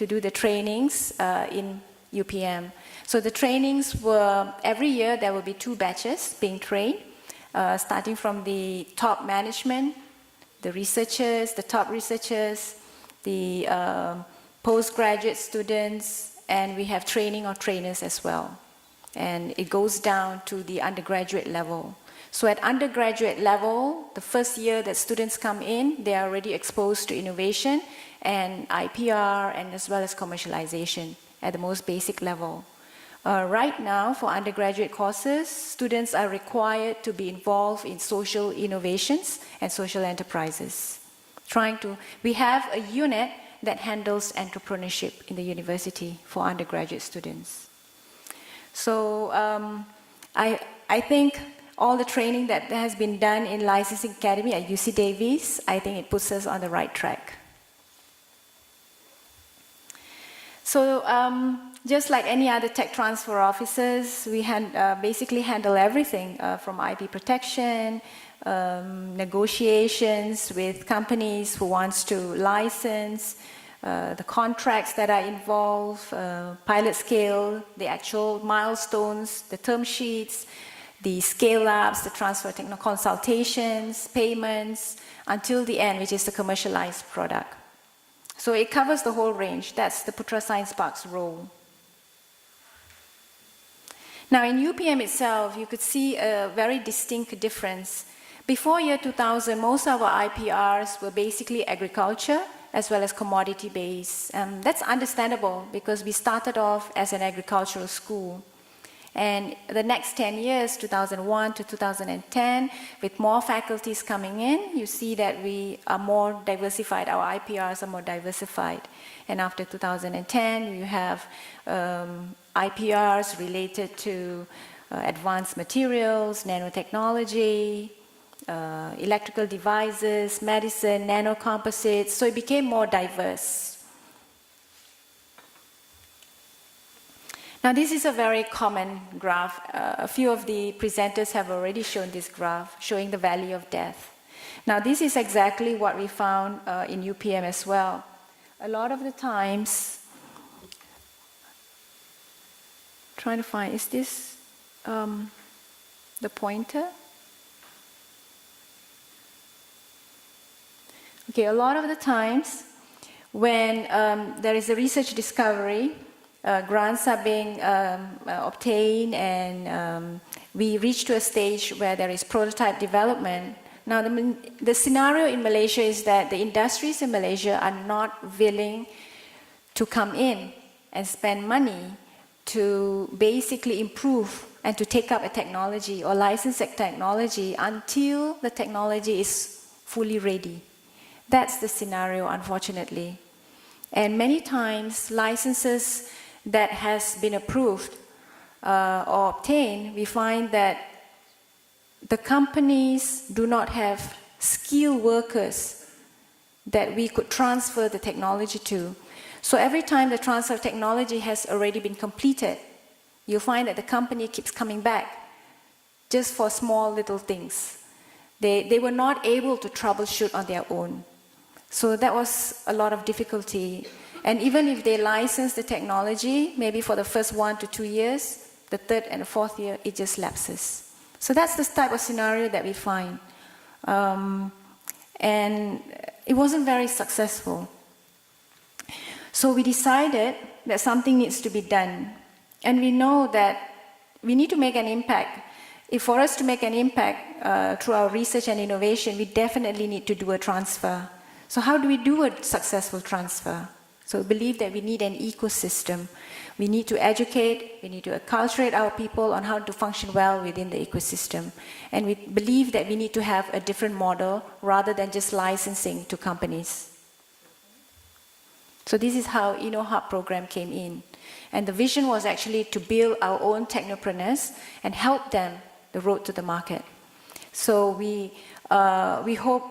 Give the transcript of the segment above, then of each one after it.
to do the trainings in UPM. So the trainings were, every year there will be 2 batches being trained, starting from the top management, the researchers, the top researchers, the postgraduate students, and we have training or trainers as well. And it goes down to the undergraduate level. So at undergraduate level, the first year that students come in, they are already exposed to innovation and IPR and as well as commercialization at the most basic level. Right now, for undergraduate courses, students are required to be involved in social innovations and social enterprises. We have a unit that handles entrepreneurship in the university for undergraduate students. So I think all the training that has been done in Licensing Academy at UC Davis, I think it puts us on the right track. So just like any other tech transfer officers, we basically handle everything from IP protection, negotiations with companies who wants to license, the contracts that are involved, pilot scale, the actual milestones, the term sheets, the scale-ups, the transfer technical consultations, payments, until the end, which is the commercialized product. So it covers the whole range. That's the Putra Science Park's role. Now in UPM itself, you could see a very distinct difference. Before year 2000, most of our IPRs were basically agriculture as well as commodity-based. That's understandable because we started off as an agricultural school. And the next 10 years, 2001 to 2010, with more faculties coming in, you see that we are more diversified, our IPRs are more diversified. And after 2010, you have IPRs related to advanced materials, nanotechnology, electrical devices, medicine, nanocomposites, so it became more diverse. Now this is a very common graph. A few of the presenters have already shown this graph, showing the valley of death. Now this is exactly what we found in UPM as well. A lot of the times, trying to find, is this the pointer? Okay, a lot of the times when there is a research discovery, grants are being obtained and we reach to a stage where there is prototype development. Now the scenario in Malaysia is that the industries in Malaysia are not willing to come in and spend money to basically improve and to take up a technology or license a technology until the technology is fully ready. That's the scenario, unfortunately. And many times licenses that has been approved or obtained, we find that the companies do not have skilled workers that we could transfer the technology to. So every time the transfer of technology has already been completed, you'll find that the company keeps coming back just for small little things. They were not able to troubleshoot on their own. So that was a lot of difficulty. And even if they license the technology, maybe for the first 1 to 2 years, the third and the fourth year, it just lapses. So that's the type of scenario that we find. And it wasn't very successful. So we decided that something needs to be done. And we know that we need to make an impact. If for us to make an impact through our research and innovation, we definitely need to do a transfer. So how do we do a successful transfer? So we believe that we need an ecosystem. We need to educate, we need to acculturate our people on how to function well within the ecosystem. And we believe that we need to have a different model rather than just licensing to companies. So this is how Innohub program came in. And the vision was actually to build our own technopreneurs and help them the road to the market. So we hope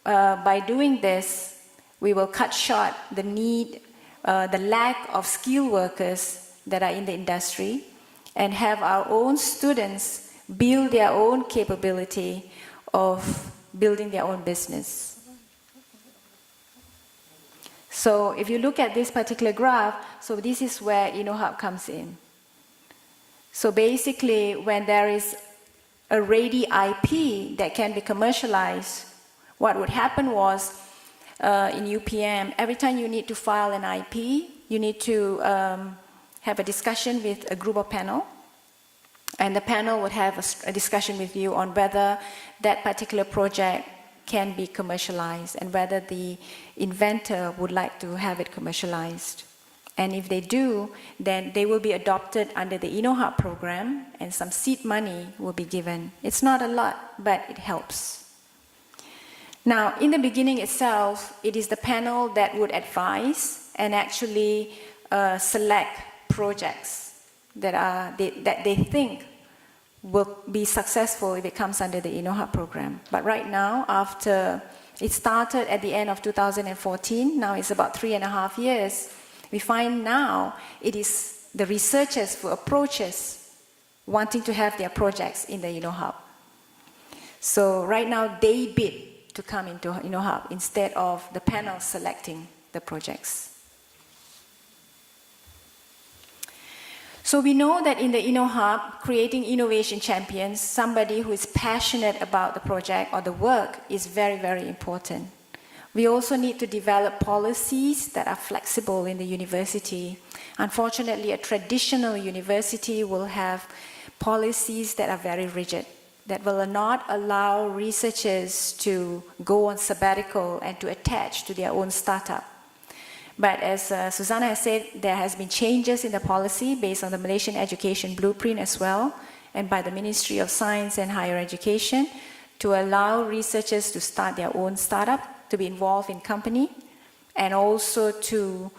by doing this, we will cut short the need, the lack of skilled workers that are in the industry and have our own students build their own capability of building their own business. So if you look at this particular graph, so this is where Innohub comes in. So basically, when there is a ready IP that can be commercialized, what would happen was, in UPM, every time you need to file an IP, you need to have a discussion with a group of panel, and the panel would have a discussion with you on whether that particular project can be commercialized and whether the inventor would like to have it commercialized. And if they do, then they will be adopted under the Innohub program, and some seed money will be given. It's not a lot, but it helps. Now, in the beginning itself, it is the panel that would advise and actually select projects that they think will be successful if it comes under the Innohub program. But right now, after it started at the end of 2014, now it's about 3.5 years, we find now it is the researchers who approach us wanting to have their projects in the Innohub. So right now they bid to come into Innohub instead of the panel selecting the projects. So we know that in the Innohub, creating innovation champions, somebody who is passionate about the project or the work is very, very important. We also need to develop policies that are flexible in the university. Unfortunately, a traditional university will have policies that are very rigid, that will not allow researchers to go on sabbatical and to attach to their own startup. But as Susanna has said, there has been changes in the policy based on the Malaysian Education Blueprint as well, and by the Ministry of Science and Higher Education, to allow researchers to start their own startup, to be involved in company, and also to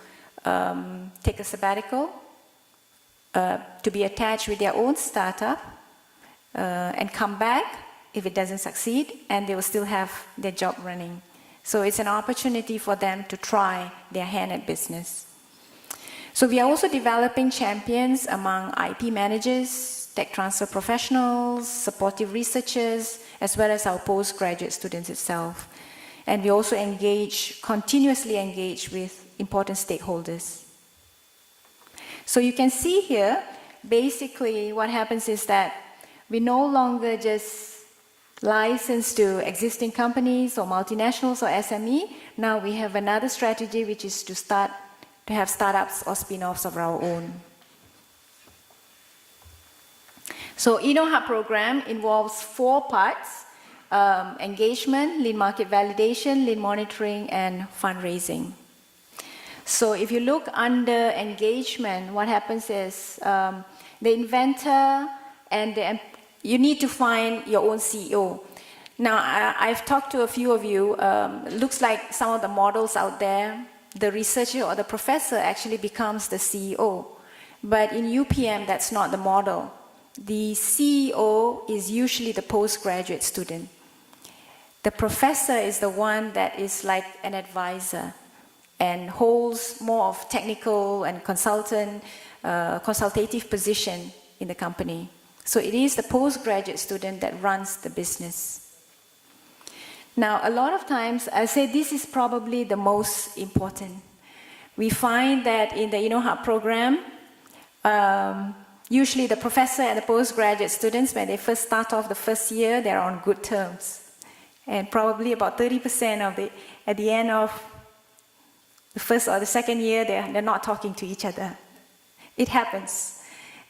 take a sabbatical, to be attached with their own startup, and come back if it doesn't succeed, and they will still have their job running. So it's an opportunity for them to try their hand at business. So we are also developing champions among IP managers, tech transfer professionals, supportive researchers, as well as our postgraduate students itself. And we also continuously engage with important stakeholders. So you can see here, basically what happens is that we no longer just license to existing companies or multinationals or SME. Now we have another strategy, which is to have startups or spin-offs of our own. So Innohub program involves 4 parts: engagement, lean market validation, lean monitoring, and fundraising. So if you look under engagement, what happens is the inventor and you need to find your own CEO. Now, I've talked to a few of you. Looks like some of the models out there, the researcher or the professor actually becomes the CEO. But in UPM, that's not the model. The CEO is usually the postgraduate student. The professor is the one that is like an advisor and holds more of technical and consultative position in the company. So it is the postgraduate student that runs the business. Now, a lot of times, I say this is probably the most important. We find that in the Innohub program, usually the professor and the postgraduate students, when they first start off the first year, they're on good terms. And probably about 30% of at the end of the first or the second year, they're not talking to each other. It happens.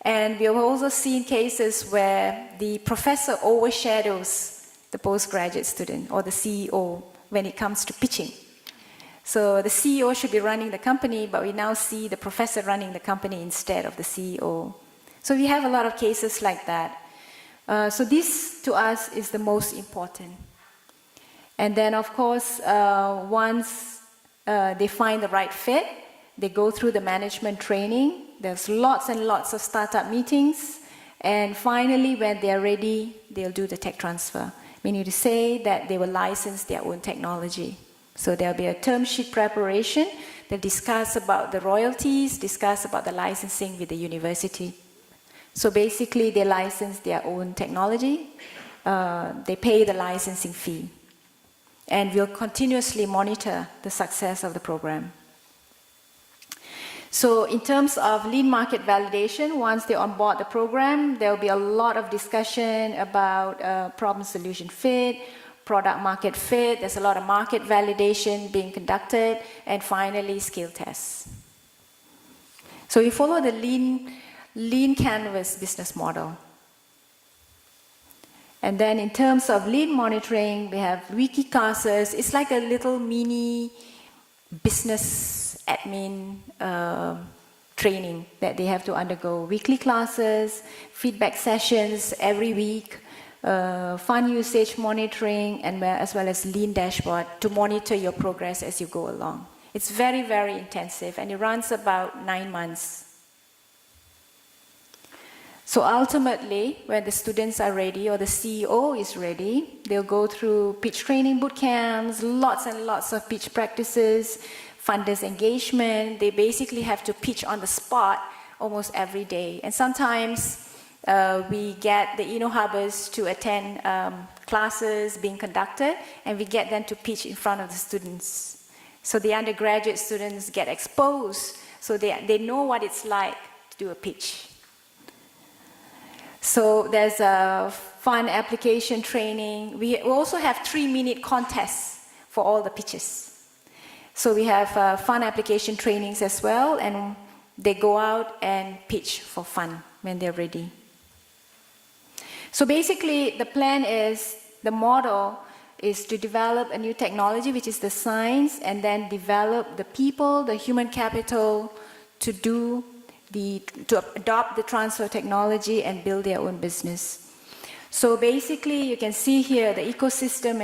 And we have also seen cases where the professor overshadows the postgraduate student or the CEO when it comes to pitching. So the CEO should be running the company, but we now see the professor running the company instead of the CEO. So we have a lot of cases like that. So this, to us, is the most important. And then, of course, once they find the right fit, they go through the management training. There's lots and lots of startup meetings. And finally, when they're ready, they'll do the tech transfer, meaning to say that they will license their own technology. So there'll be a term sheet preparation. They'll discuss about the royalties, discuss about the licensing with the university. So basically, they license their own technology. They pay the licensing fee. And we'll continuously monitor the success of the program. So in terms of lean market validation, once they onboard the program, there will be a lot of discussion about problem-solution fit, product market fit. There's a lot of market validation being conducted, and finally skill tests. So we follow the lean canvas business model. And then in terms of lean monitoring, we have wiki classes. It's like a little mini business admin training that they have to undergo. Weekly classes, feedback sessions every week, fund usage monitoring, and as well as lean dashboard to monitor your progress as you go along. It's very, very intensive, and it runs about 9 months. So ultimately, when the students are ready or the CEO is ready, they'll go through pitch training boot camps, lots and lots of pitch practices, funders engagement. They basically have to pitch on the spot almost every day. And sometimes we get the Innohubbers to attend classes being conducted, and we get them to pitch in front of the students. So the undergraduate students get exposed, so they know what it's like to do a pitch. So there's a fun application training. We also have 3-minute contests for all the pitches. So we have fun application trainings as well, and they go out and pitch for fun when they're ready. So basically, the plan is, the model is to develop a new technology, which is the science, and then develop the people, the human capital, to adopt the transfer technology and build their own business. So basically, you can see here the ecosystem